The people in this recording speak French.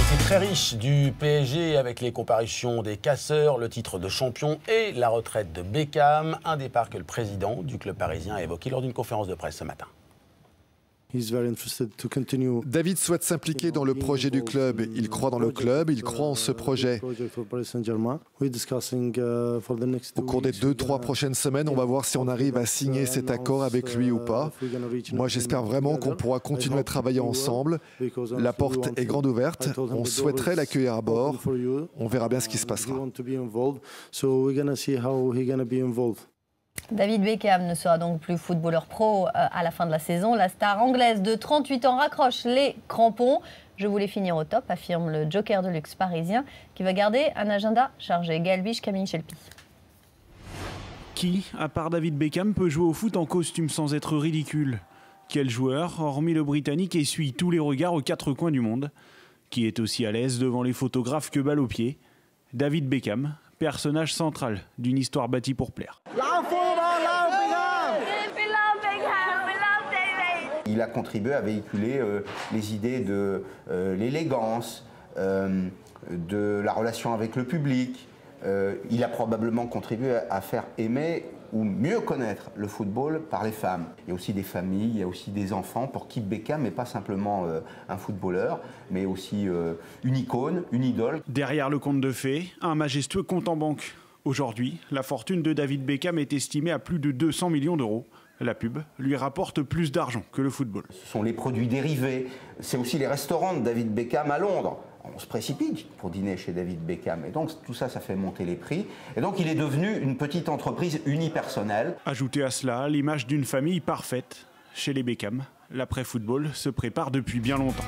L'actualité très riche du PSG avec les comparutions des casseurs, le titre de champion et la retraite de Beckham. Un départ que le président du club parisien a évoqué lors d'une conférence de presse ce matin. David souhaite s'impliquer dans le projet du club. Il croit dans le club, il croit en ce projet. Au cours des 2-3 prochaines semaines, on va voir si on arrive à signer cet accord avec lui ou pas. Moi, j'espère vraiment qu'on pourra continuer à travailler ensemble. La porte est grande ouverte. On souhaiterait l'accueillir à bord. On verra bien ce qui se passera. David Beckham ne sera donc plus footballeur pro à la fin de la saison. La star anglaise de 38 ans raccroche les crampons. Je voulais finir au top, affirme le joker de luxe parisien qui va garder un agenda chargé. Gaël Biche, Camille Chelpy. Qui, à part David Beckham, peut jouer au foot en costume sans être ridicule? Quel joueur, hormis le Britannique, essuie tous les regards aux quatre coins du monde? Qui est aussi à l'aise devant les photographes que balle au pied? David Beckham, personnage central d'une histoire bâtie pour plaire. Il a contribué à véhiculer les idées de l'élégance, de la relation avec le public. Il a probablement contribué à faire aimer ou mieux connaître le football par les femmes. Il y a aussi des familles, il y a aussi des enfants pour qui Beckham n'est pas simplement un footballeur, mais aussi une icône, une idole. Derrière le conte de fées, un majestueux compte en banque. Aujourd'hui, la fortune de David Beckham est estimée à plus de 200 millions d'euros. La pub lui rapporte plus d'argent que le football. Ce sont les produits dérivés, c'est aussi les restaurants de David Beckham à Londres. On se précipite pour dîner chez David Beckham et donc tout ça, ça fait monter les prix. Et donc il est devenu une petite entreprise unipersonnelle. Ajoutez à cela l'image d'une famille parfaite. Chez les Beckham, l'après-football se prépare depuis bien longtemps.